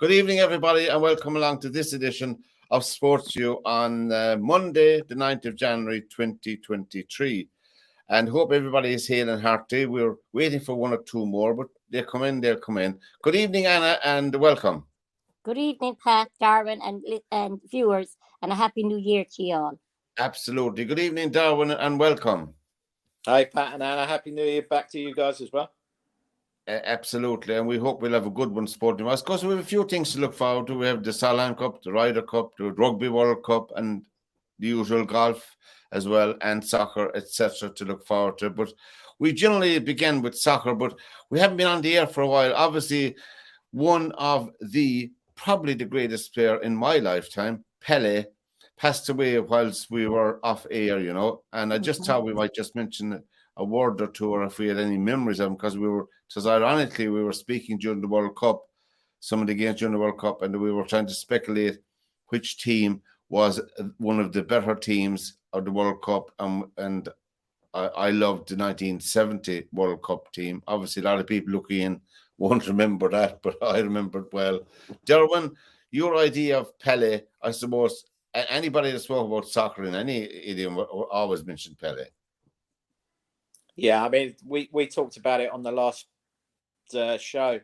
Good evening, everybody, and welcome along to this edition of SportsView on Monday, the 9th of January, 2023. And hope everybody is hale and hearty. We're waiting for one or two more, but they'll come in. Good evening, Anna, and welcome. Good evening, Pat, Derwynne, and viewers, and a happy new year to you all. Absolutely. Good evening, Derwynne, and welcome. Hi, Pat and Anna. Happy New Year back to you guys as well. Absolutely, and we hope we'll have a good one sporting-wise. Of course, we have a few things to look forward to. We have the Salon Cup, the Ryder Cup, the Rugby World Cup, and the usual golf as well, and soccer, etc. to look forward to. But we generally begin with soccer, but we haven't been on the air for a while. Obviously, one of probably the greatest player in my lifetime, Pelé, passed away whilst we were off air, and I just thought we might just mention a word or two, or if we had any memories of him, because ironically, we were speaking during the World Cup, some of the games during the World Cup, and we were trying to speculate which team was one of the better teams of the World Cup, and I loved the 1970 World Cup team. Obviously, a lot of people looking in won't remember that, but I remember it well. Derwynne, your idea of Pelé, I suppose, anybody that spoke about soccer in any idiom always mentioned Pelé. Yeah, I mean, we talked about it on the last show.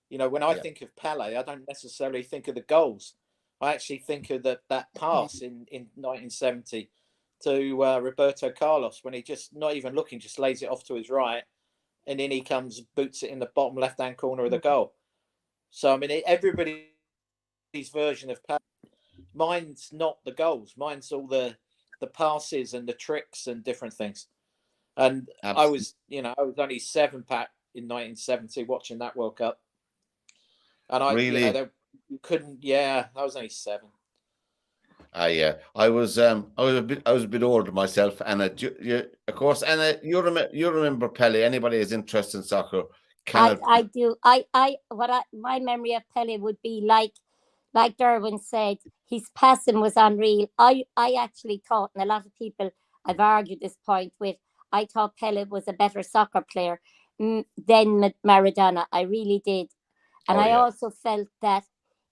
When I think of Pelé, I don't necessarily think of the goals. I actually think of that pass in 1970 to Roberto Carlos, when he just, not even looking, just lays it off to his right, and in he comes, boots it in the bottom left-hand corner of the goal. So, I mean, everybody's version of Pelé. Mine's not the goals. Mine's all the passes and the tricks and different things. And absolutely. I was only 7, Pat, in 1970 watching that World Cup. And I really couldn't. Yeah, I was only 7. Yeah, I was a bit older myself, and of course, Anna, you remember Pelé. Anybody who's interested in soccer? I do. My memory of Pelé would be like Derwynne said, his passing was unreal. I actually thought, and a lot of people I've argued this point with, I thought Pelé was a better soccer player than Maradona. I really did. And I also felt that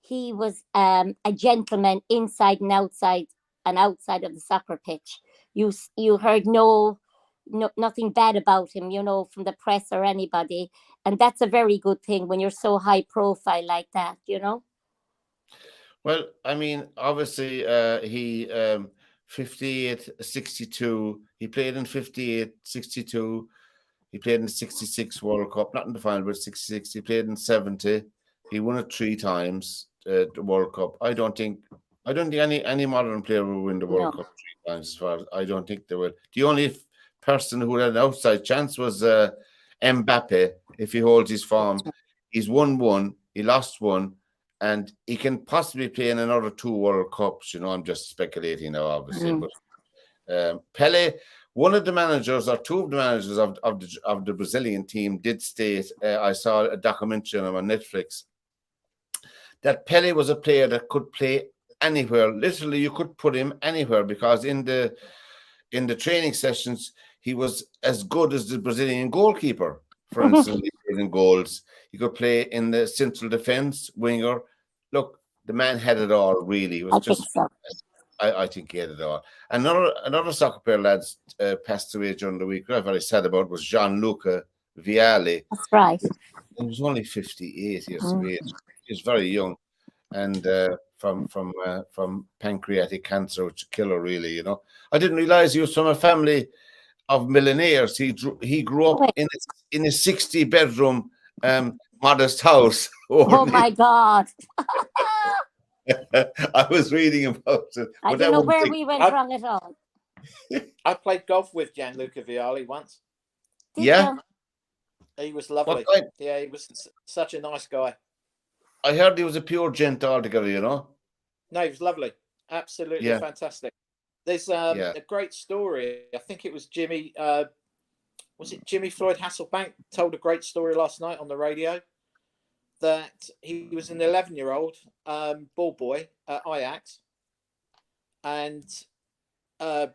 he was a gentleman inside and outside of the soccer pitch. You heard nothing bad about him, from the press or anybody. And that's a very good thing when you're so high profile like that, Well, I mean, obviously, he 58, 62. He played in 58, 62. He played in the 66 World Cup, not in the final, but 66. He played in 70. He won it 3 times, the World Cup. I don't think any modern player will win the World Cup 3 times. As far as I don't think they will. The only person who had an outside chance was Mbappe. If he holds his form, he's won 1, he lost 1. And he can possibly play in another 2 World Cups. I'm just speculating now, obviously. But Pelé, one of the managers, or 2 of the managers of the Brazilian team, did state, I saw a documentary on him on Netflix, that Pelé was a player that could play anywhere. Literally, you could put him anywhere, because in the training sessions, he was as good as the Brazilian goalkeeper. For instance, he played in goals. He could play in the central defense, winger. Look, the man had it all, really. It was I think he had it all. Another soccer player, lads, passed away during the week. What I'm very sad about was Gianluca Vialli. That's right. He was only 58 years of age. He was very young, and from pancreatic cancer, which is a killer, really. I didn't realize he was from a family of millionaires. He grew up in a 60-bedroom modest house. Oh my God! I was reading about it. I don't know where we went wrong at all. I played golf with Gianluca Vialli once. Yeah, he was lovely. Yeah, he was such a nice guy. I heard he was a pure gent altogether. No, he was lovely. Absolutely fantastic. There's a great story. I think it was Jimmy. Was it Jimmy Floyd Hasselbank told a great story last night on the radio, that he was an 11-year-old ball boy at Ajax, and the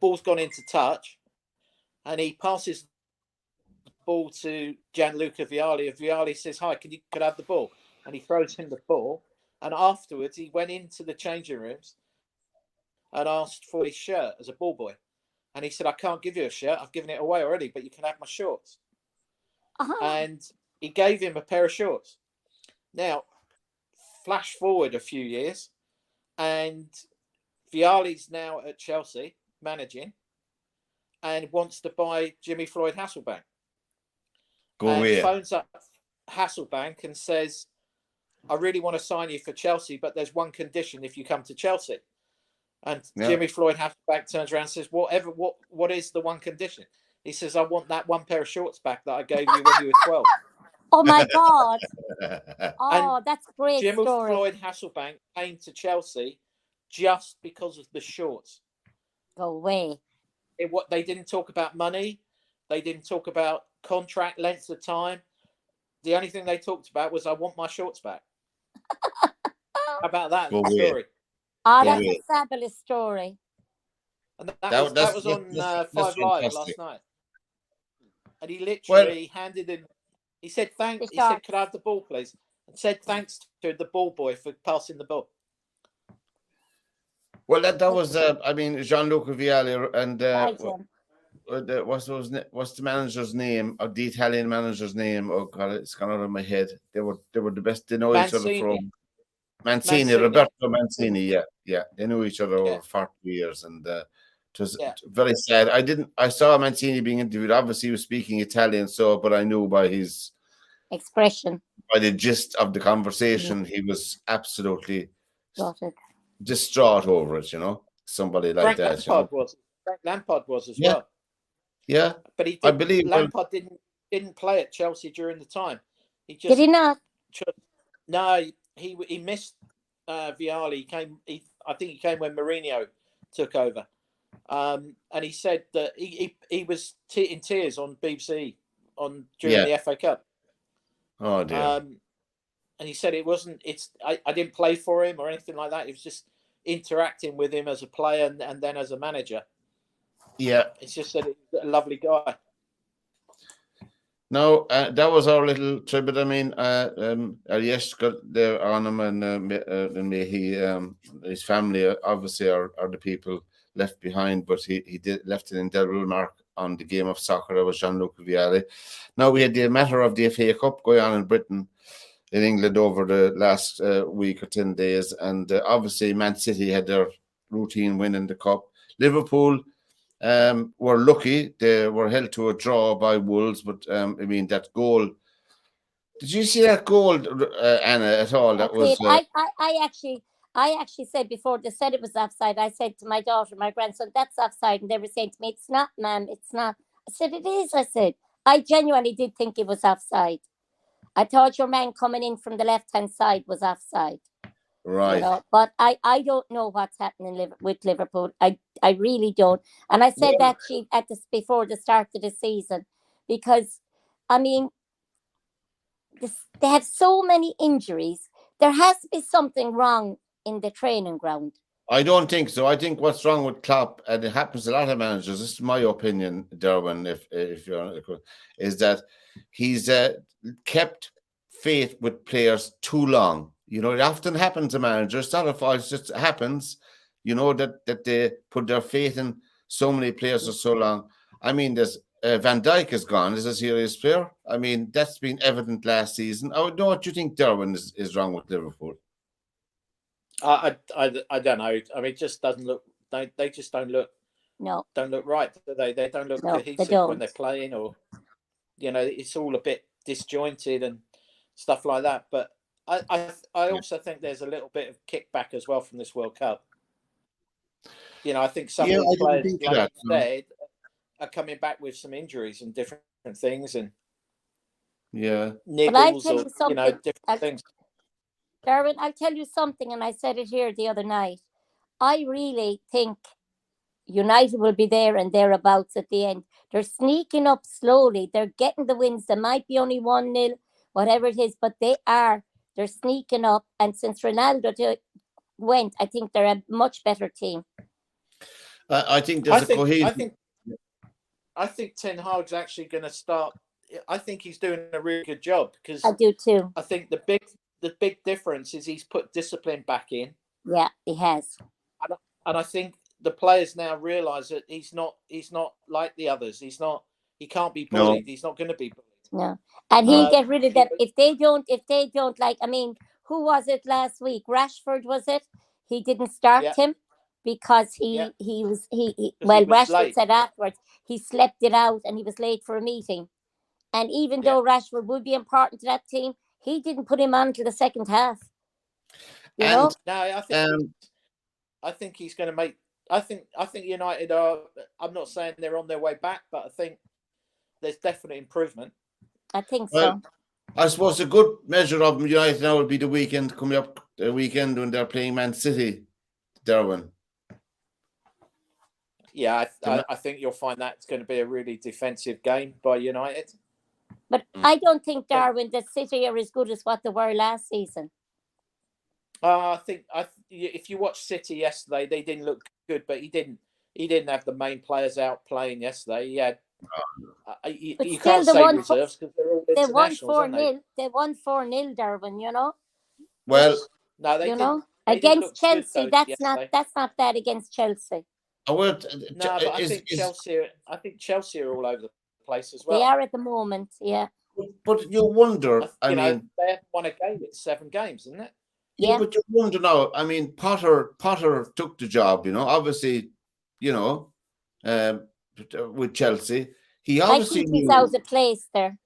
ball's gone into touch, and he passes the ball to Gianluca Vialli, and Vialli says, "Hi, could I have the ball?" And he throws him the ball. And afterwards, he went into the changing rooms and asked for his shirt as a ball boy. And he said, "I can't give you a shirt. I've given it away already, but you can have my shorts." And he gave him a pair of shorts. Now, flash forward a few years, and Vialli's now at Chelsea managing and wants to buy Jimmy Floyd Hasselbank. Phones up Hasselbank and says, "I really want to sign you for Chelsea, but there's one condition if you come to Chelsea." And Jimmy Floyd Hasselbank turns around and says, what is the one condition? He says, "I want that one pair of shorts back that I gave you when you were 12. Oh my God. Oh, that's a great Jimmy story. Floyd Hasselbank came to Chelsea just because of the shorts. Go away. They didn't talk about money. They didn't talk about contract length of time. The only thing they talked about was, "I want my shorts back." How about that story? Oh, that's a fabulous story. And that was on 5 Live last night. And he literally handed him. He said, "Thanks." He said, "Could I have the ball, please?" And said thanks to the ball boy for passing the ball. Well, that was Gianluca Vialli and what's the manager's name? Or the Italian manager's name? Oh God, it's gone out of my head. They were the best. They know each other from Mancini, Roberto Mancini. Yeah, they knew each other over 40 years, and it was very sad. I saw Mancini being interviewed. Obviously, he was speaking Italian, but I knew by his expression, by the gist of the conversation, he was absolutely distraught over it. Somebody like that. Frank Lampard was as well. Yeah, but I believe Lampard didn't play at Chelsea during the time. Did he not? No, he missed Vialli. I think he came when Mourinho took over. And he said that he was in tears on BBC during the FA Cup. Oh dear. And he said I didn't play for him or anything like that. It was just interacting with him as a player and then as a manager. Yeah. It's just that he's a lovely guy. No, that was our little tribute. I mean, yes, got there on him, and may he, his family obviously are the people left behind, but he left an indelible mark on the game of soccer. That was Gianluca Vialli. Now we had the matter of the FA Cup going on in Britain, in England over the last week or 10 days, and obviously Man City had their routine win in the cup. Liverpool were lucky; they were held to a draw by Wolves, but that goal. Did you see that goal, Anna, at all? That was. I actually said before they said it was offside. I said to my daughter, my grandson, "That's offside," and they were saying to me, "It's not, ma'am. It's not." I said, "It is." I said, "I genuinely did think it was offside. I thought your man coming in from the left-hand side was offside." Right. But I don't know what's happening with Liverpool. I really don't. And I said that before the start of the season, because they have so many injuries. There has to be something wrong in the training ground. I don't think so. I think what's wrong with Klopp, and it happens to a lot of managers, this is my opinion, Derwynne, if you're, is that he's kept faith with players too long. It often happens to managers. It's not a fault, it just happens, that they put their faith in so many players for so long. I mean, there's Van Dijk is gone. Is a serious player. I mean, that's been evident last season. I don't know what you think, Derwynne, is wrong with Liverpool. I don't know. I mean, it just doesn't look. They just don't look. No, don't look right. They don't look cohesive when they're playing, or it's all a bit disjointed and stuff like that. But I also think there's a little bit of kickback as well from this World Cup. I think some of the players, like you said, are coming back with some injuries and different things, and niggles or different things. Derwynne, I'll tell you something, and I said it here the other night. I really think United will be there and thereabouts at the end. They're sneaking up slowly. They're getting the wins. There might be only 1-0, whatever it is, but they're sneaking up. And since Ronaldo went, I think they're a much better team. I think there's a cohesion. I think Ten Hag's actually going to start I think he's doing a really good job, because I do too. I think the big difference is he's put discipline back in. Yeah, he has. And I think the players now realise that he's not like the others. He can't be bullied. No. He's not going to be bullied. No, and he'll get rid of them if they don't. Like, I mean, who was it last week? Rashford, was it? He didn't start him because Rashford said afterwards he slept it out and he was late for a meeting. And even though Rashford would be important to that team, he didn't put him on until the second half. You know? No, I think he's going to make. I think United are. I'm not saying they're on their way back, but I think there's definite improvement. I think so. I suppose a good measure of United now will be the weekend coming up. The weekend when they're playing Man City, Derwynne. Yeah, I think you'll find that's going to be a really defensive game by United. But I don't think, Derwynne, that City are as good as what they were last season. I think if you watched City yesterday, they didn't look good, but he didn't have the main players out playing yesterday. He had. You can't say reserves because they're all internationals, aren't they? They won 4-0, Derwynne. You know. Well, no, they didn't. Against Chelsea. That's not bad against Chelsea. But I think Chelsea are all over the place as well. They are at the moment, yeah. But you wonder. I mean, they haven't won a game in 7 games, isn't it? Yeah. But you wonder now. I mean, Potter took the job. You know, obviously, you know, with Chelsea, he obviously I think he's out of place there.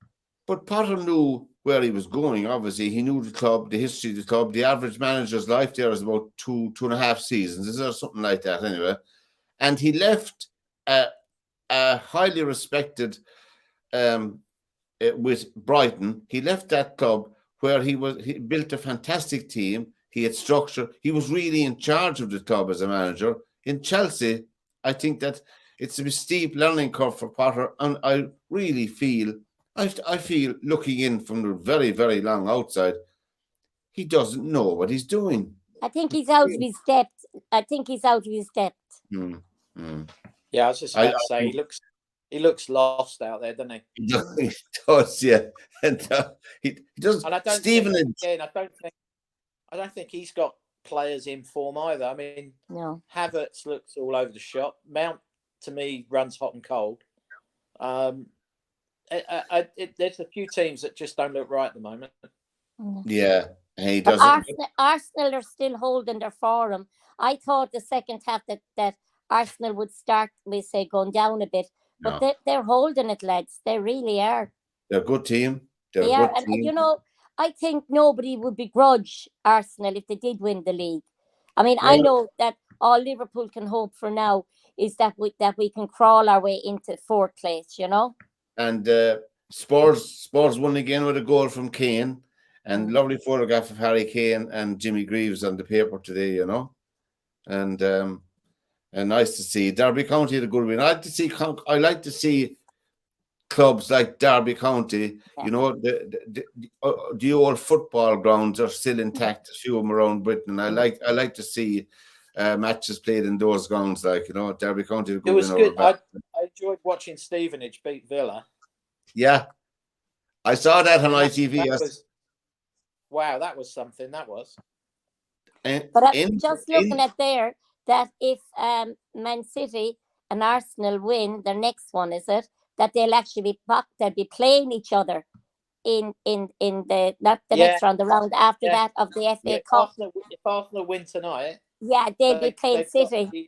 But Potter knew where he was going. Obviously, he knew the club, the history of the club. The average manager's life there is about 2.5 seasons. Is there something like that anyway? And he left a highly respected with Brighton. He left that club where he built a fantastic team. He had structure. He was really in charge of the club as a manager. In Chelsea, I think that it's a steep learning curve for Potter, and I really feel, I feel looking in from the very, very long outside, he doesn't know what he's doing. I think he's out of his depth. Yeah, I was just about to say, he looks lost out there, doesn't he? He does, yeah. And he does. And I don't think he's got players in form either. I mean, no. Havertz looks all over the shop. Mount, to me, runs hot and cold. There's a few teams that just don't look right at the moment. Yeah, and he doesn't. Arsenal are still holding their form. I thought the second half that Arsenal would start, we say, going down a bit, but they're holding it, lads. They really are. They're a good team. They are, and you know, I think nobody would begrudge Arsenal if they did win the league. I mean, I know that all Liverpool can hope for now is that we can crawl our way into 4th place, you know. And Spurs won again with a goal from Kane, and lovely photograph of Harry Kane and Jimmy Greaves on the paper today, you know. And nice to see Derby County had a good win. I like to see clubs like Derby County. You know, the old football grounds are still intact. A few of them around Britain. I like to see matches played in those grounds, like, you know, Derby County. It was good. I enjoyed watching Stevenage beat Villa. Yeah, I saw that on ITV. Wow, that was something. That was. But I'm just looking at there that if Man City and Arsenal win their next one, is it that they'll actually they'll be playing each other in the next round, the round after that of the FA Cup. If Arsenal win tonight, they'll be playing City.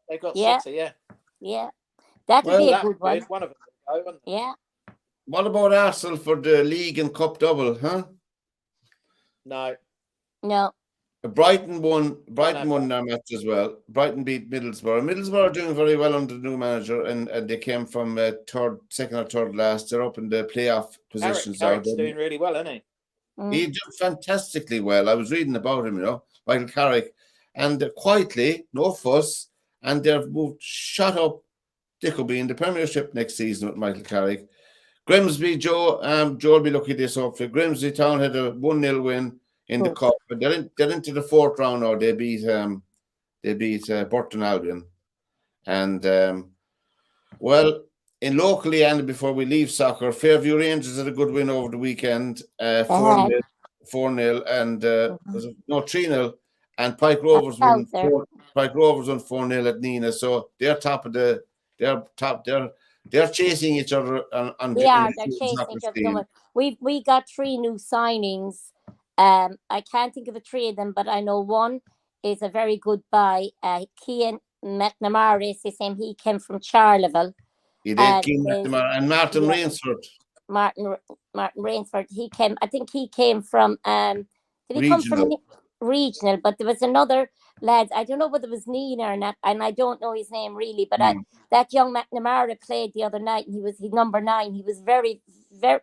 They've got City, yeah. That'll be a good one. One of them will go, wouldn't it? Yeah. What about Arsenal for the league and cup double, huh? No. Brighton won their match as well. Brighton beat Middlesbrough. Middlesbrough are doing very well under the new manager, and they came from second or third last. They're up in the playoff positions. Carrick's doing really well, isn't he? He did fantastically well. I was reading about him, you know, Michael Carrick. And quietly, no fuss, and they've shot up. They could be in the Premiership next season with Michael Carrick. Grimsby, Joe will be lucky this up for Grimsby Town had a 1-0 win in the cup, but they're into the 4th round now. They beat Burton Albion, and in locally, and before we leave soccer, Fairview Rangers had a good win over the weekend, 4-0, 4-0, and was it, no 3-0, and Pike Rovers won 4-0 at Nina. So they're top of they're chasing each other on they're chasing each other. We got 3 new signings. I can't think of the 3 of them, but I know one is a very good buy. Cian McNamara is his name. He came from Charleville. He did, Cian McNamara, and Martin Rainsford. Martin Rainsford. I think he came from did he Regional. come from Regional? But there was another lad, I don't know whether it was Nina or not, and I don't know his name really, but that young McNamara played the other night, and he's number 9. He was very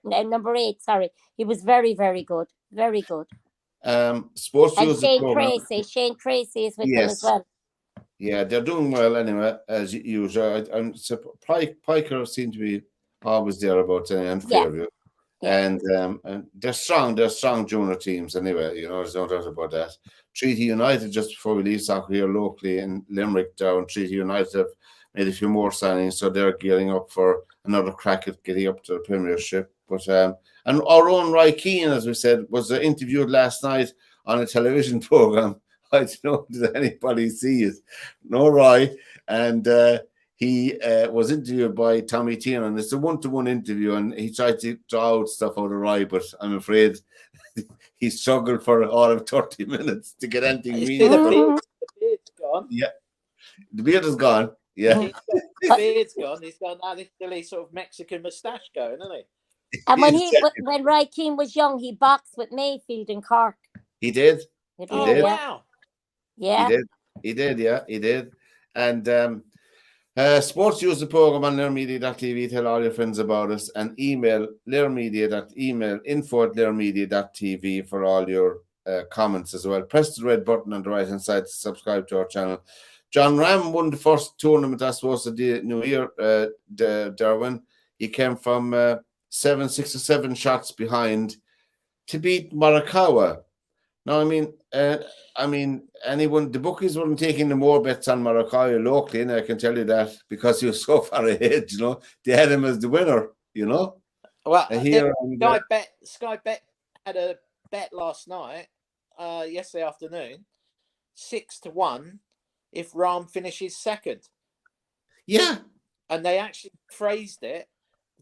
number 8, sorry. He was very, very good. Very good. SportsView, and Shane Tracy is with them as well. Yeah, they're doing well anyway, as usual. I'm Piker seem to be always thereabouts and Fairview. Yeah. And they're strong junior teams anyway, there's no doubt about that. Treaty United, just before we leave soccer here locally in Limerick, down Treaty United have made a few more signings, so they're gearing up for another crack at getting up to the Premiership. But and our own Roy Keane, as we said, was interviewed last night on a television program. I don't know, did anybody see it? No, Roy. And he was interviewed by Tommy Tiernan. It's a one-to-one interview, and he tried to draw out stuff out of Roy, but I'm afraid he struggled for all of 30 minutes to get anything meaningful. The beard's gone. Yeah. The beard is gone. Yeah. The beard's gone. He's got that silly sort of Mexican moustache going, hasn't he? And when Roy Keane was young, he boxed with Mayfield in Cork. He did. He did. Wow. Yeah. He did. And SportsView is the program on LairMedia.tv. Tell all your friends about us, and email info@lairmedia.tv for all your comments as well. Press the red button on the right hand side to subscribe to our channel. John Ram won the first tournament, I suppose, of the new year, Derwynne. He came from 6 or 7 shots behind to beat Morikawa. Now, I mean, the bookies weren't taking the more bets on Morikawa locally, and I can tell you that because he was so far ahead. They had him as the winner. Well, Sky Bet had a bet last night, yesterday afternoon, 6-1 if Rahm finishes second. Yeah, and they actually phrased it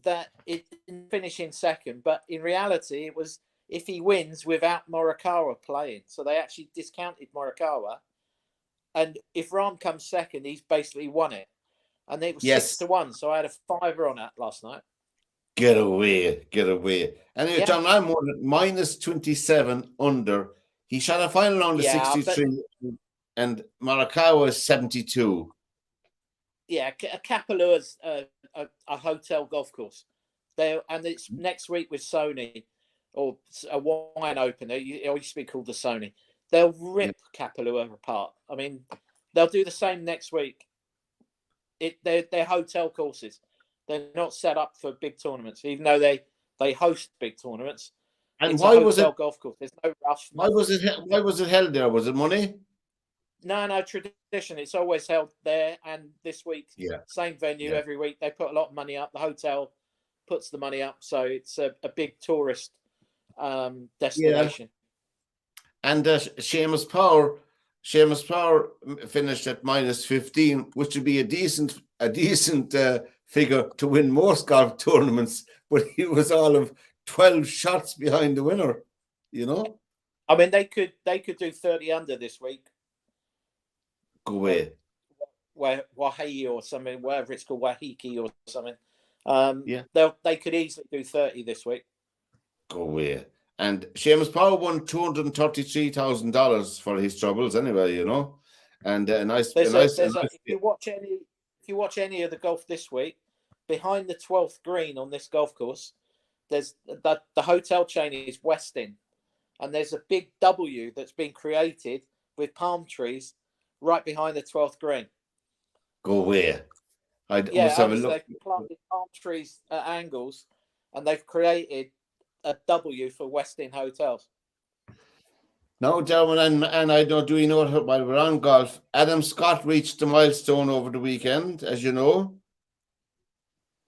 that it didn't finish in second, but in reality, it was if he wins without Morikawa playing. So they actually discounted Morikawa. And if Rahm comes second, he's basically won it. And it was 6-1. So I had a $5 on that last night. Get away. Anyway, John Rahm won minus 27 under. He shot a final round of 63, and Morikawa is 72. Yeah, Kapalua a hotel golf course. And it's next week with Sony, or a wine opener. It used to be called the Sony. They'll rip Kapalua apart. I mean, they'll do the same next week. They're hotel courses. They're not set up for big tournaments, even though they host big tournaments. And it's why a was it golf course? There's no rough. Why was it held there? Was it money? No, tradition. It's always held there, and this week, same venue every week. They put a lot of money up. The hotel puts the money up, so it's a big tourist destination. Yeah. And Seamus Power finished at minus 15, which would be a decent figure to win most golf tournaments, but he was all of 12 shots behind the winner. I mean, they could do 30 under this week. Go away. Wahiki or something, whatever it's called, Wahiki or something. They could easily do 30 this week. Go away. And Seamus Power won $233,000 for his troubles anyway, And if you watch any of the golf this week, behind the 12th green on this golf course, there's the hotel chain is Westin, and there's a big W that's been created with palm trees right behind the 12th green. Go where? I must have a look. They've planted palm trees at angles, and they've created a W for Westin Hotels. Now, Derwynne, and I don't do you know while we're on golf, Adam Scott reached the milestone over the weekend, as you know.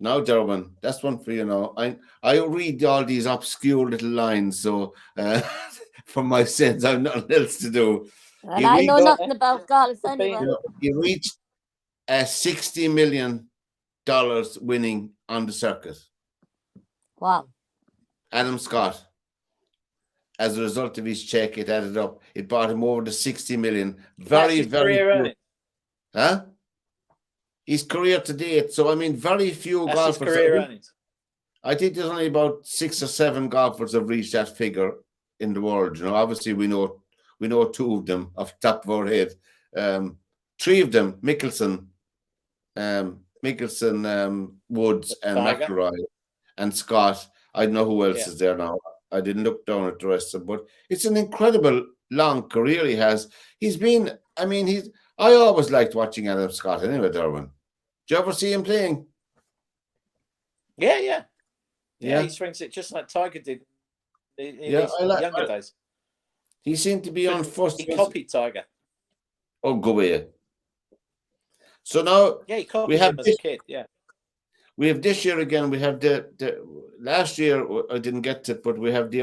Now, Derwynne, that's one for you now. I read all these obscure little lines, so for my sins, I've nothing else to do. And I know nothing about golf anyway. You reached $60 million winning on the circuit. Wow. Adam Scott, as a result of his check, it added up. It brought him over to 60 million. Very few. Huh? His career to date. So, I mean, very few golfers. His career earnings. I think there's only about 6 or 7 golfers have reached that figure in the world. You know, obviously we know 2 of them off the top of our head. 3 of them, Mickelson, Woods, and McIlroy, and Scott. I don't know who else is there now. I didn't look down at the rest of them, but it's an incredible long career he has. I always liked watching Adam Scott anyway, Derwynne. Did you ever see him playing? Yeah. He swings it just like Tiger did in his younger days. He seemed to be on first. He copied Tiger. Oh, go away. So now he copied him as a kid, We have this year again. We have the last year I didn't get to it, but we have the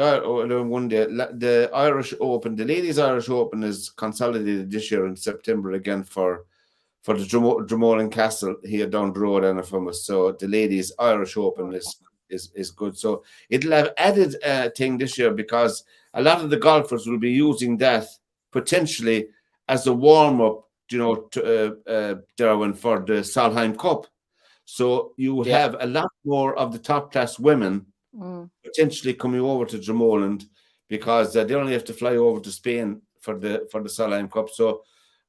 Irish Open. The Ladies Irish Open is consolidated this year in September again for the Dromoland Castle here down the road and from us. So the Ladies Irish Open is good. So it'll have added thing this year because a lot of the golfers will be using that potentially as a warm up, Derwynne, for the Solheim Cup. So you have a lot more of the top class women potentially coming over to Dromoland because they only have to fly over to Spain for the Solheim Cup. So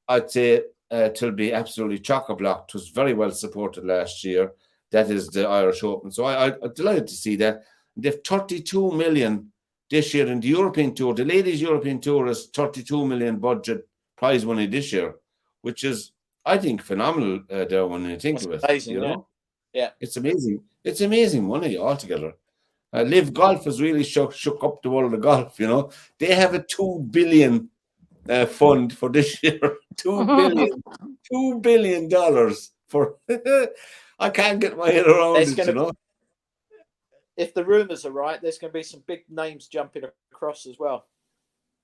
I'd say it'll be absolutely chock-a-block. It was very well supported last year. That is the Irish Open. So I'm delighted to see that. They've 32 million this year in the European Tour. The Ladies European Tour has 32 million budget prize money this year, which is, I think, phenomenal there when you think of it. Amazing, Yeah, it's amazing. It's amazing money altogether. Live Golf has really shook up the world of golf. They have a $2 billion fund for this year. $2 billion for. I can't get my head around it. If the rumours are right, there's going to be some big names jumping across as well.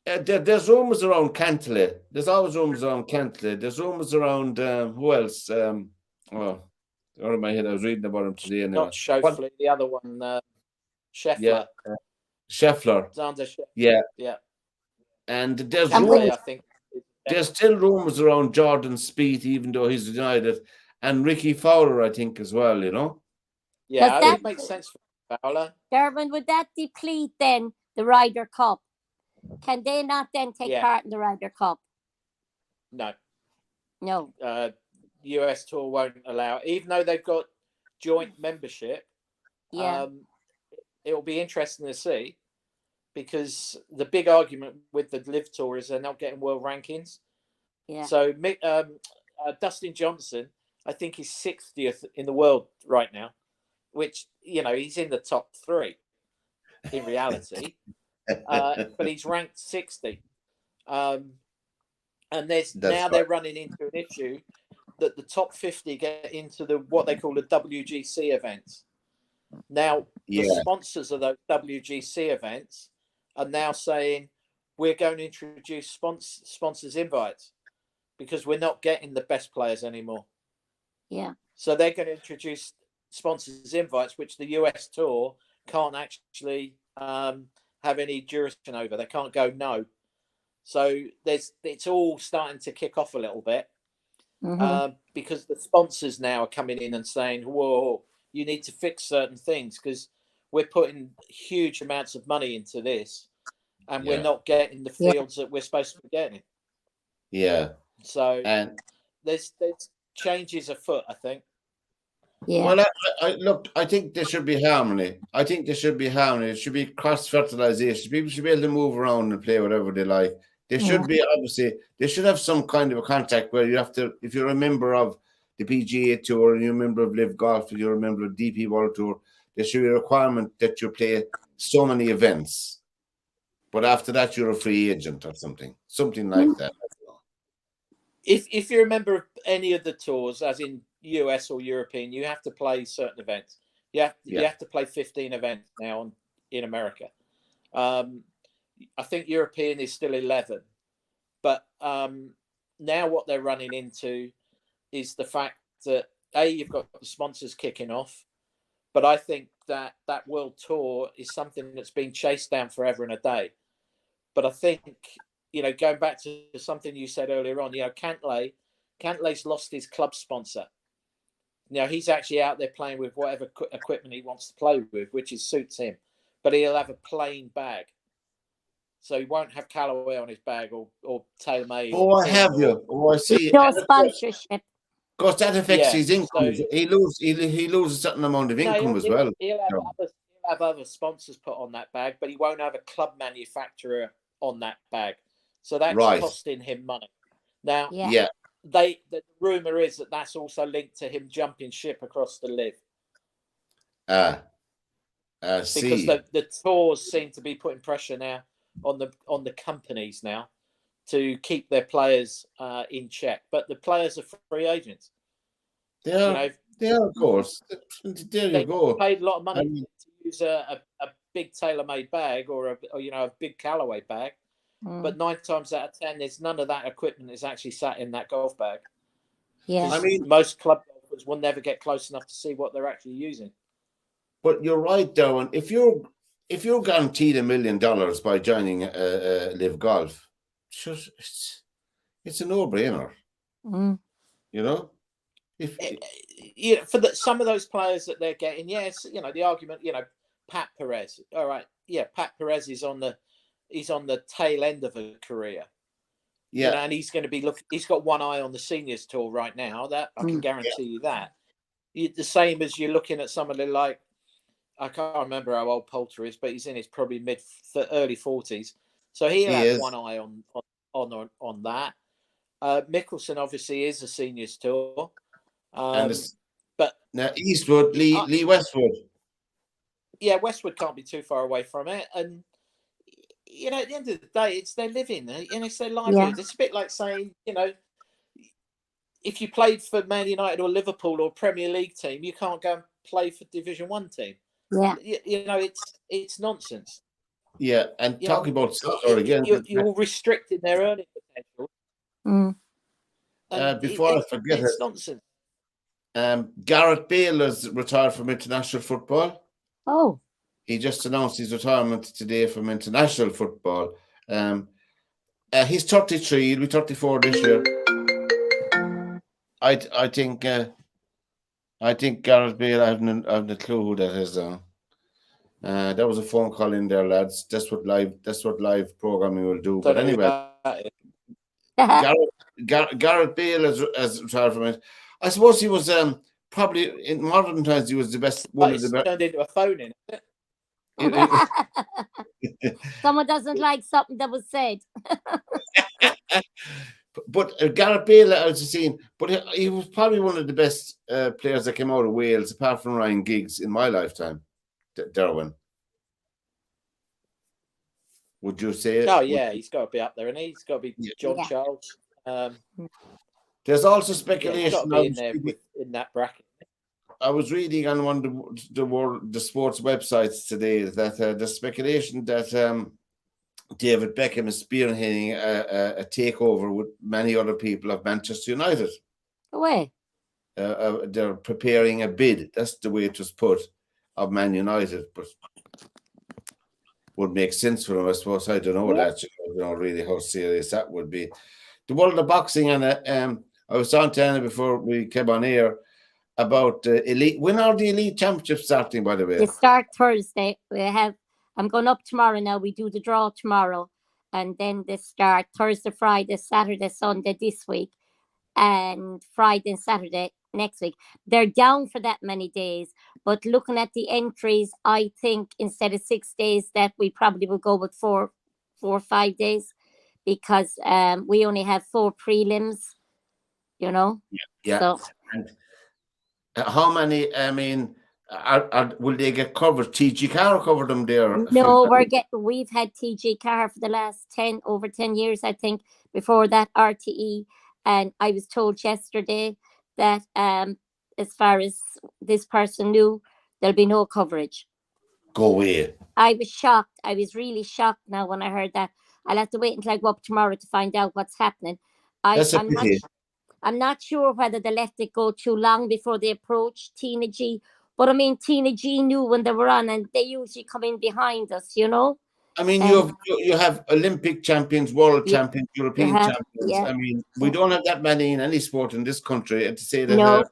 There's rumours around Cantley. There's always rumours around Cantley. There's rumours around who else? Out of my head, I was reading about him today. Anyway. Not Schauffele, the other one, Scheffler. Yeah, Scheffler. Yeah. And there's rumors, I think. There's still rumours around Jordan Spieth, even though he's denied it, and Ricky Fowler, I think, as well. Yeah, that makes sense for Fowler. Derwynne, would that deplete then the Ryder Cup? Can they not then take part in the Ryder Cup? No. US Tour won't allow, even though they've got joint membership. It'll be interesting to see because the big argument with the Live Tour is they're not getting world rankings. So Dustin Johnson, I think he's 60th in the world right now, which he's in the top 3 in reality, but he's ranked 60. And they're running into an issue that the top 50 get into what they call the WGC events. Now, the sponsors of those WGC events are now saying we're going to introduce sponsors invites because we're not getting the best players anymore. So they're going to introduce sponsors invites, which the US Tour can't actually have any jurisdiction over. They can't go no. So it's all starting to kick off a little bit. Because the sponsors now are coming in and saying, whoa, you need to fix certain things because we're putting huge amounts of money into this and we're not getting the fields that we're supposed to be getting. So there's changes afoot, I think. Well, I think there should be harmony. It should be cross-fertilization. People should be able to move around and play whatever they like. There should be, obviously, they should have some kind of a contract where you have to, if you're a member of the PGA Tour and you're a member of Live Golf and you're a member of DP World Tour, there should be a requirement that you play so many events. But after that, you're a free agent or something like that. If you're a member of any of the tours, as in, US or European, you have to play certain events. You have to play 15 events now in America. I think European is still 11, but now what they're running into is the fact that you've got the sponsors kicking off, but I think that World Tour is something that's been chased down forever and a day. But I think, going back to something you said earlier on, Cantlay's lost his club sponsor. He's actually out there playing with whatever equipment he wants to play with, which suits him. But he'll have a plain bag. So he won't have Callaway on his bag or TaylorMade. Oh, I have you. Oh, I see. No sponsorship. Because that affects his income. So he loses a certain amount of income as well. He'll have other sponsors put on that bag, but he won't have a club manufacturer on that bag. So that's costing him money. Now, the rumor is that that's also linked to him jumping ship across the Live. Because the tours seem to be putting pressure now on the companies now to keep their players in check. But the players are free agents. They are, of course. There you go. Paid a lot of money to use a big TaylorMade bag or a big Callaway bag. But 9 times out of 10, there's none of that equipment is actually sat in that golf bag. Yeah, I mean, most club golfers will never get close enough to see what they're actually using. But you're right, Derwynne. If you're guaranteed $1 million by joining Live Golf, it's a no-brainer. For some of those players that they're getting, yes, the argument, Pat Perez. All right, Pat Perez is on the tail end of a career. Yeah, and he's going to be he's got one eye on the seniors tour right now. That I can guarantee you that. The same as you're looking at somebody like, I can't remember how old Poulter is, but he's in his probably early 40s. So he'll have one eye on that. Mickelson obviously is a seniors tour. But now Eastwood, Lee Westwood. Yeah, Westwood can't be too far away from it. And at the end of the day, it's their living and it's their livelihood. Yeah. It's a bit like saying, if you played for Man United or Liverpool or Premier League team, you can't go and play for Division 1 team. Yeah, it's nonsense. Yeah, and talking about soccer again, you're restricting their earning potential. Before I forget it's nonsense. Gareth Bale has retired from international football. Oh, he just announced his retirement today from international football. He's 33. He'll be 34 this year. I think Gareth Bale. I haven't a clue who that is. That was a phone call in there, lads. That's what live programming will do. But anyway, Gareth Bale has retired from it. I suppose he was probably in modern times he was the best. One of the best. Turned into a phone in it. Someone doesn't like something that was said. But Gareth Bale, I was seeing, but he was probably one of the best players that came out of Wales, apart from Ryan Giggs, in my lifetime. Derwynne, would you say it? Oh yeah, he's got to be up there, and he's got to be John Charles. There's also speculation in that bracket. I was reading on one of the sports websites today that the speculation that David Beckham is spearheading a takeover with many other people of Manchester United. Away. They're preparing a bid. That's the way it was put, of Man United, but would make sense for them, I suppose. I don't know that. I don't know really how serious that would be. The world of boxing, and I was on to Anna before we came on air about elite. When are the elite championships starting, by the way? They start Thursday. I'm going up tomorrow now. We do the draw tomorrow, and then they start Thursday, Friday, Saturday, Sunday this week, and Friday and Saturday next week. They're down for that many days, but looking at the entries, I think instead of 6 days, that we probably will go with 4 or 5 days, because we only have 4 prelims. Yeah. So, and how many? I mean, will they get covered? TG Carr covered them there. No, we've had TG Carr for the last over 10 years, I think. Before that, RTE, and I was told yesterday that as far as this person knew, there'll be no coverage. Go away. I was shocked. I was really shocked now when I heard that. I'll have to wait until I go up tomorrow to find out what's happening. That's a pity. I'm not sure whether they let it go too long before they approached Tina G. But I mean, Tina G knew when they were on, and they usually come in behind us, you know. I mean, you have Olympic champions, world champions, European champions. Yeah. I mean, we don't have that many in any sport in this country. And to say that, no.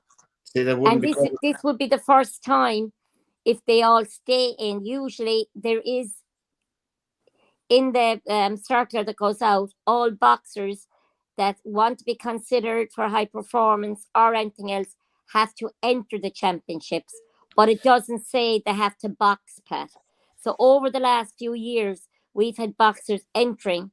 Wouldn't be covered. This would be the first time if they all stay in. Usually there is in the circular that goes out, all boxers that want to be considered for high performance or anything else have to enter the championships, but it doesn't say they have to box, Pat. So over the last few years, we've had boxers entering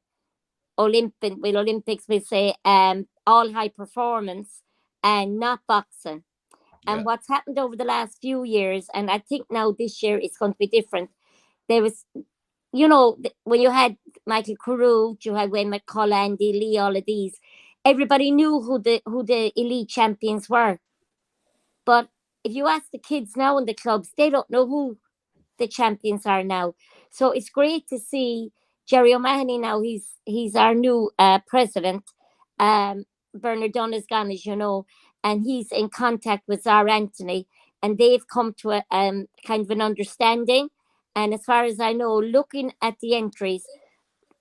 Olympics, we say all high performance and not boxing. And what's happened over the last few years, and I think now this year it's going to be different. There was, you know, when you had Michael Carew, you had Wayne McCullough, Andy Lee, all of these, everybody knew who the elite champions were. But if you ask the kids now in the clubs, they don't know who the champions are now. So it's great to see Jerry O'Mahony now. He's our new president. Bernard Dunn is gone, as you know, and he's in contact with Zara Anthony, and they've come to a kind of an understanding. And as far as I know, looking at the entries,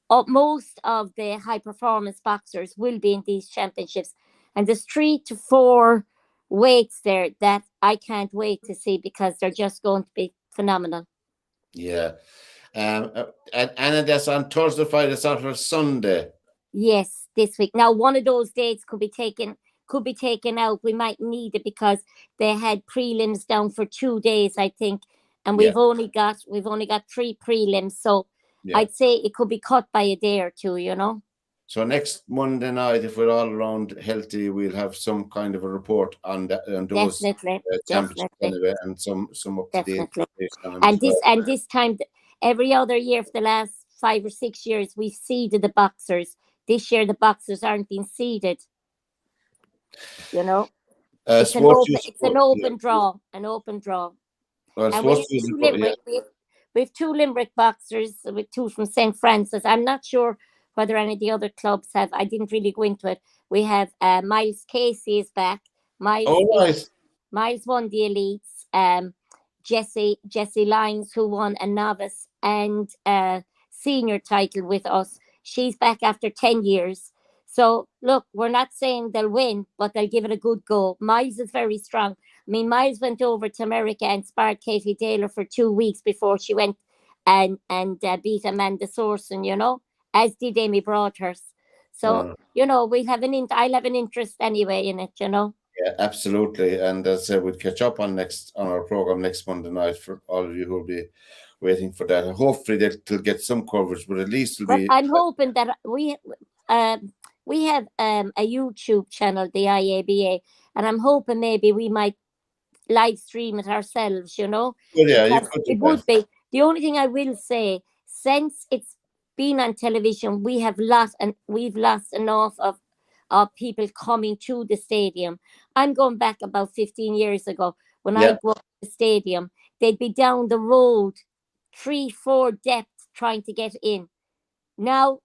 most of the high performance boxers will be in these championships. And there's 3 to 4 weights there that I can't wait to see because they're just going to be phenomenal. Yeah. And that's on Thursday, Friday, Saturday, Sunday. Yes, this week. Now, one of those dates could be taken out. We might need it because they had prelims down for 2 days, I think, and we've only got 3 prelims. So I'd say it could be cut by a day or two, you know. So next Monday night, if we're all around healthy, we'll have some kind of a report on that, on those championships anyway, and some up to date. And this time, every other year for the last 5 or 6 years, we've seeded the boxers. This year, the boxers aren't being seeded. You know, it's an open draw. Well, we have 2 Limerick boxers with 2 from St. Francis. I'm not sure whether any of the other clubs have. I didn't really go into it. We have Miles Casey is back. Miles won the elites. Jessie Lyons, who won a novice and senior title with us. She's back after 10 years. So, look, we're not saying they'll win, but they'll give it a good go. Miles is very strong. I mean, Miles went over to America and sparred Katie Taylor for 2 weeks before she went and beat Amanda Sorson, you know, as did Amy Broadhurst. So, you know, I'll have an interest anyway in it, you know. Yeah, absolutely. And as I said, we'll catch up on our program next Monday night for all of you who will be waiting for that. And hopefully they'll get some coverage, but at least it'll be. I'm hoping that we have a YouTube channel, the IABA, and I'm hoping maybe we might live stream it ourselves, you know. Well, yeah, it would be. The only thing I will say, since it's been on television, we've lost enough of people coming to the stadium. I'm going back about 15 years ago when I go to the stadium. They'd be down the road 3-4 depth trying to get in. Now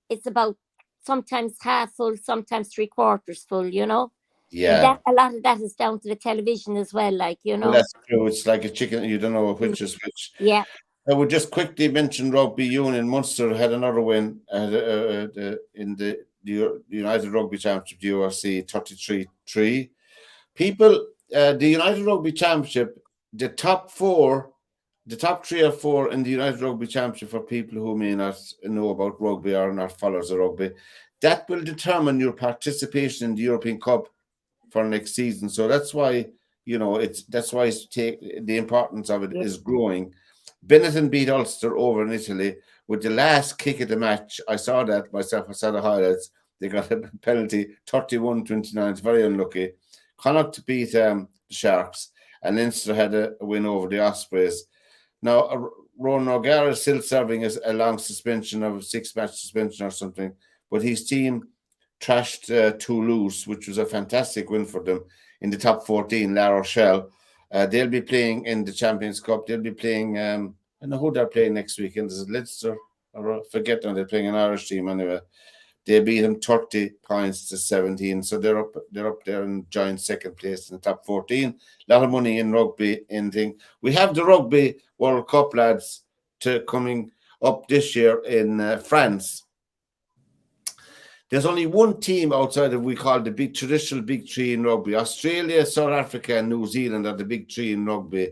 it's about sometimes half full, sometimes 3/4 full, you know. Yeah. A lot of that is down to the television as well, like, you know. Well, that's true. It's like a chicken. You don't know which is which. Yeah. I would just quickly mention Rugby Union. Munster had another win in the United Rugby Championship, URC, 33-3. People, the United Rugby Championship, the top 3 or 4 in the United Rugby Championship, for people who may not know about rugby or not followers of rugby, that will determine your participation in the European Cup for next season. So that's why, you know, the importance of it is growing. Benetton beat Ulster over in Italy with the last kick of the match. I saw that myself. I saw the highlights. They got a penalty, 31-29. It's very unlucky. Connacht beat the Sharks, and Leinster had a win over the Ospreys. Now, Ronan O'Gara is still serving as a long suspension of a 6-match suspension or something, but his team trashed Toulouse, which was a fantastic win for them in the top 14, La Rochelle. They'll be playing in the Champions Cup. They'll be playing, I don't know who they're playing next weekend. Is it Leinster? Or forget them. They're playing an Irish team anyway. They beat them 30 points to 17. So they're up there and joined second place in the top 14. A lot of money in rugby in thing. We have the Rugby World Cup, lads, coming up this year in France. There's only one team outside of we call the traditional big three in rugby. Australia, South Africa, and New Zealand are the big three in rugby.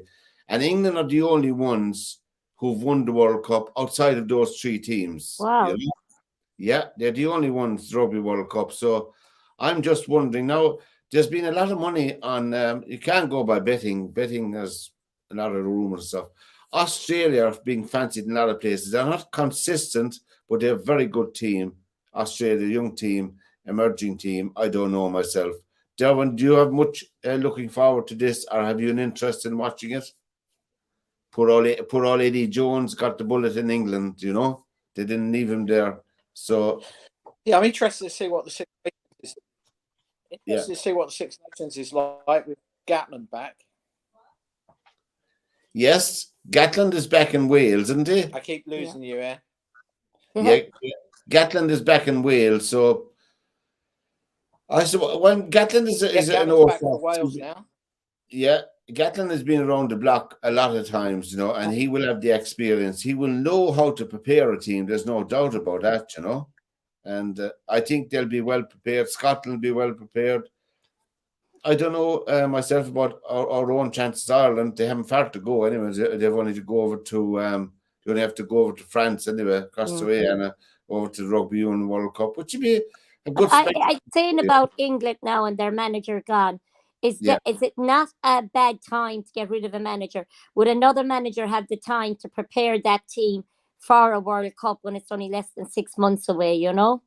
And England are the only ones who've won the World Cup outside of those three teams. Wow. You know? Yeah, they're the only ones Rugby World Cup. So I'm just wondering now, there's been a lot of money on, you can't go by betting. Betting has a lot of rumors and stuff. Australia are being fancied in a lot of places. They're not consistent, but they're a very good team. Australia, young team, emerging team. I don't know myself. Derwynne, do you have much looking forward to this, or have you an interest in watching it? Poor old Eddie Jones got the bullet in England, you know. They didn't leave him there. So yeah, I'm interested to see what the Six Nations is. Interested to see what the Six Nations is like with Gatland back. Yes, Gatland is back in Wales, isn't he? I keep losing you here. Yeah. Gatland is back in Wales, so I suppose when Gatland is an old back for Wales now. Yeah, Gatland has been around the block a lot of times, you know, and he will have the experience. He will know how to prepare a team. There's no doubt about that, you know. And I think they'll be well prepared. Scotland will be well prepared. I don't know myself about our own chances. Ireland, they haven't far to go anyway. They've only to go over to they only have to go over to France anyway, across the way, and over to the Rugby Union World Cup, which would be a good spectacle. I'm saying about England now and their manager gone. Is it not a bad time to get rid of a manager? Would another manager have the time to prepare that team for a World Cup when it's only less than 6 months away, you know?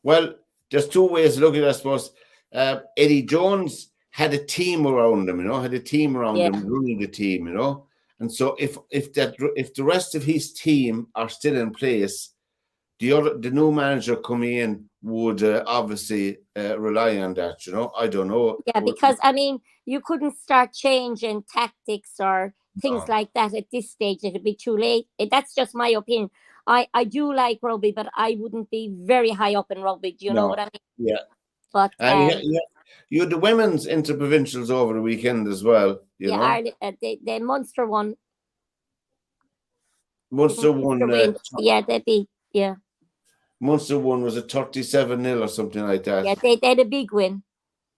Well, there's two ways to look at it, I suppose. Eddie Jones had a team around him, you know, him running the team, you know. And so if the rest of his team are still in place, the new manager coming in would obviously rely on that, you know. I don't know. Yeah, because I mean, you couldn't start changing tactics or things like that at this stage. It'd be too late. That's just my opinion. I do like rugby, but I wouldn't be very high up in rugby. Do you know what I mean? Yeah. But you had the women's interprovincials over the weekend as well. You know? Ireland, the Munster one. Munster won. They beat. Yeah. Munster won, was it 37-0 or something like that? Yeah, they had a big win.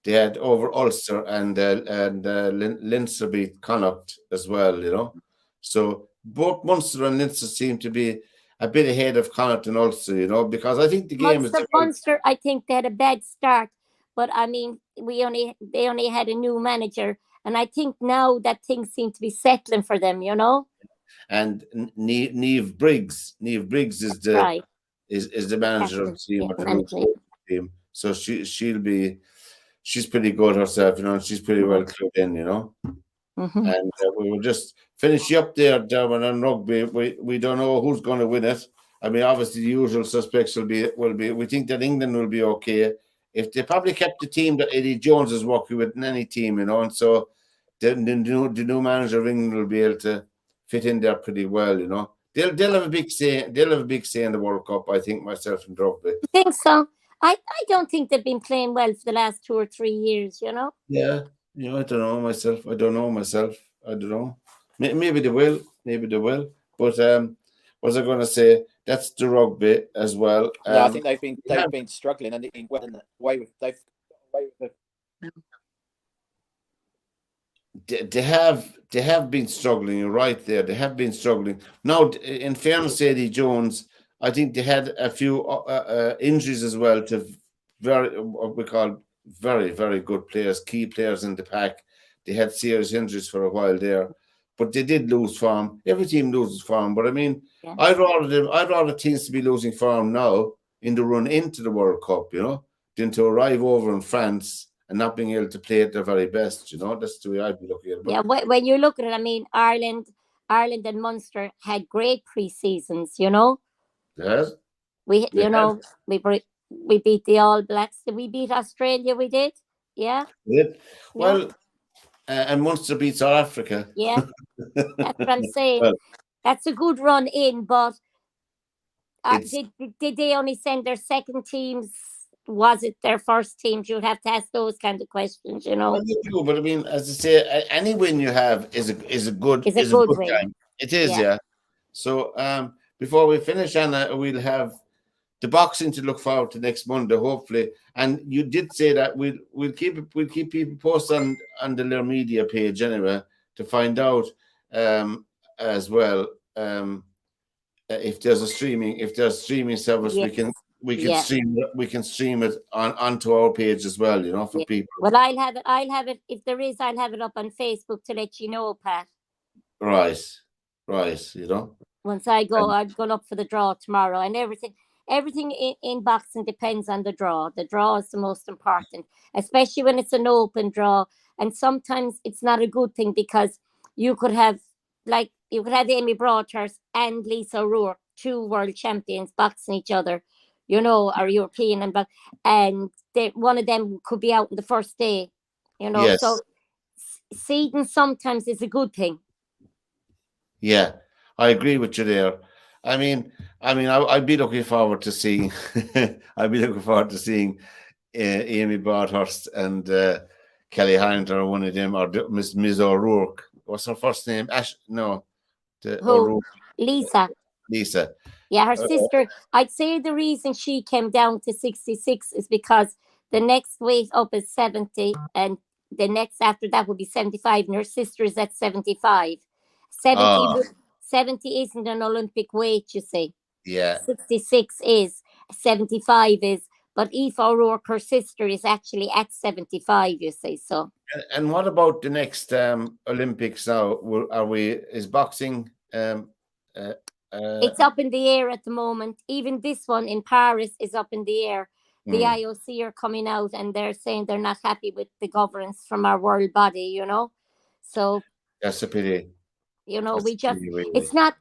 They had over Ulster and Leinster beat Connacht as well, you know. So both Munster and Leinster seem to be a bit ahead of Connacht and Ulster, you know, because I think the game Munster, I think they had a bad start, but I mean, they only had a new manager, and I think now that things seem to be settling for them, you know. And Niamh Briggs is the is the manager of the team. So she's pretty good herself, you know, and she's pretty well clued in, you know. And we will just finish you up there, Derwynne, on rugby. We don't know who's going to win it. I mean, obviously the usual suspects will be. We think that England will be okay. If they probably kept the team that Eddie Jones is working with in any team, you know, and so the new manager of England will be able to fit in there pretty well, you know. They'll have a big say. They'll have a big say in the World Cup, I think, myself and rugby. I think so. I don't think they've been playing well for the last 2 or 3 years, you know. Yeah, you know, I don't know myself. I don't know. Maybe they will. But what was I going to say? That's the rugby as well. I think they've been struggling, and they've been well in the way with the. They have been struggling. You're right there. They have been struggling. Now, in fairness to Eddie Jones, I think they had a few injuries as well to what we call very, very good players, key players in the pack. They had serious injuries for a while there, but they did lose form. Every team loses form, but I mean, I'd rather teams to be losing form now in the run into the World Cup, you know, than to arrive over in France and not being able to play at their very best, you know. That's the way I'd be looking at it. Yeah, when you look at it, I mean, Ireland and Munster had great pre-seasons, you know. Yes. We we beat the All Blacks. Did we beat Australia? We did. Yeah. Well, and Munster beat South Africa. Yeah. That's what I'm saying. Well, that's a good run in, but it's did they only send their second teams? Was it their first teams? You'd have to ask those kind of questions, you know. well, they do, but I mean, as I say, any win you have is a good It's a good win. time. It is, Yeah. yeah. So before we finish, Anna, we'll have the boxing to look forward to next Monday, hopefully. And you did say that we'll keep people posted on the Lear Media page anyway to find out as well if there's a streaming service. Yes. we can stream it onto our page as well, you know, for people. Well, I'll have it if there is. I'll have it up on Facebook to let you know, Pat. Right, you know. Once I go, I'll go up for the draw tomorrow, and everything in boxing depends on the draw. The draw is the most important, especially when it's an open draw. And sometimes it's not a good thing because you could have Amy Broadhurst and Lisa O'Rourke, 2 world champions, boxing each other, you know, or European, and one of them could be out on the first day, you know. Yes. So seeding sometimes is a good thing. Yeah, I agree with you there. I mean, I'd be looking forward to seeing. Amy Broadhurst and Kellie Harrington, or one of them, or Ms. O'Rourke. What's her first name? O'Rourke. Lisa. Yeah, her sister. I'd say the reason she came down to 66 is because the next weight up is 70, and the next after that would be 75, and her sister is at 75. 70 isn't an Olympic weight, you see. Yeah. 66 is, 75 is, but Aoife O'Rourke, her sister, is actually at 75, you see. So. And what about the next Olympics now? Is boxing? It's up in the air at the moment. Even this one in Paris is up in the air. The IOC are coming out and they're saying they're not happy with the governance from our world body, you know. So that's a pity. You know, it's not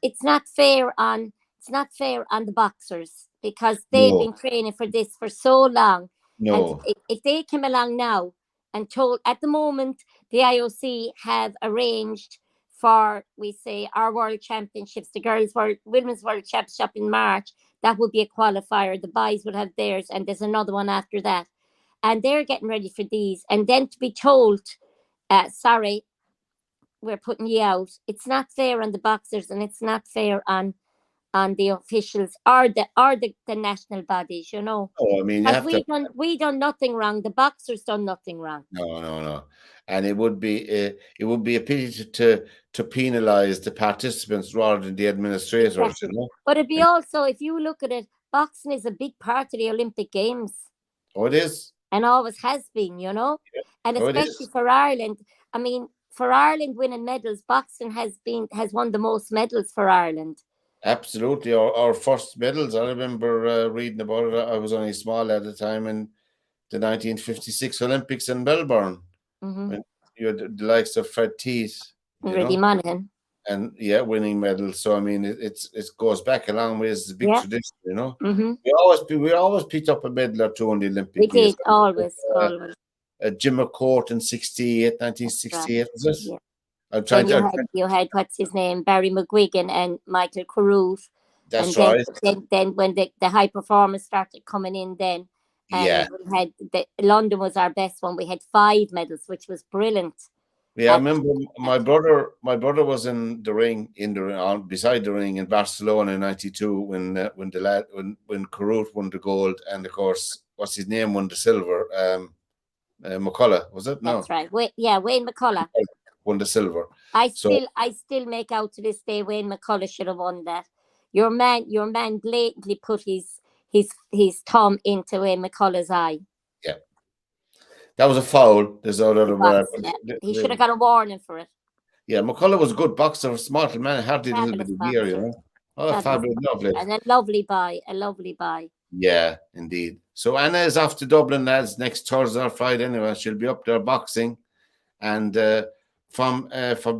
fair on the boxers because they've been training for this for so long. No. And if they came along now and told, at the moment, the IOC have arranged for, we say, our world championships, the women's world championship in March, that would be a qualifier. The boys would have theirs, and there's another one after that. And they're getting ready for these. And then to be told, sorry, we're putting you out. It's not fair on the boxers, and it's not fair on the officials or the national bodies, you know. Oh, I mean, we done nothing wrong. The boxers done nothing wrong. No. And it would be a pity to penalize the participants rather than the administrators, exactly. You know? But it'd be also, if you look at it, boxing is a big part of the Olympic Games. Oh, it is. And always has been, you know. Yeah. And especially for Ireland. I mean, for Ireland winning medals, boxing has won the most medals for Ireland. Absolutely. Our first medals, I remember reading about it. I was only small at the time in the 1956 Olympics in Melbourne. Mm-hmm. When you had the likes of Fred Teat. Rudy Monaghan. And winning medals. So I mean, it goes back a long ways. It's a big tradition, you know. Mm-hmm. We always picked up a medal or two on the Olympic Games. We did, always. Jim McCourt in 1968, was it? Yeah. I'm trying you had what's his name, Barry McGuigan and Michael Carruth. That's right. Then when the high performance started coming in, then we had London was our best one. We had 5 medals, which was brilliant. Yeah, I remember my brother was in the ring beside the ring in Barcelona in '92 when Carruth won the gold, and of course what's his name won the silver. McCullough, was it? No. That's right. Wayne McCullough won the silver. I still make out to this day Wayne McCullough should have won that. Your man blatantly put his thumb into Wayne McCullough's eye. Yeah. That was a foul. There's no other word. He should have got a warning for it. Yeah, McCullough was a good boxer, smart man, hardly a little bit of gear, you know. Oh, fabulous, lovely. And a lovely buy. Yeah, indeed. So Anna is off to Dublin, lads, next Thursday or Friday anyway. She'll be up there boxing. And from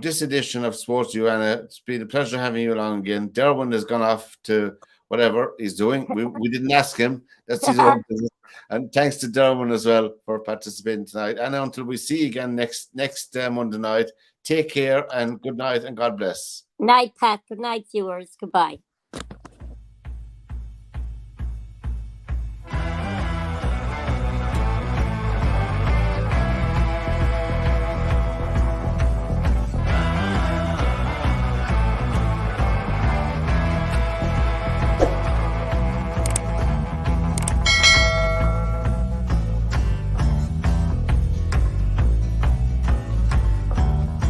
this edition of SportsView, Anna, it's been a pleasure having you along again. Derwynne has gone off to whatever he's doing. We didn't ask him. That's his own business. And thanks to Derwynne as well for participating tonight. And until we see you again next Monday night, take care and good night and God bless. Night, Pat. Good night, viewers. Goodbye.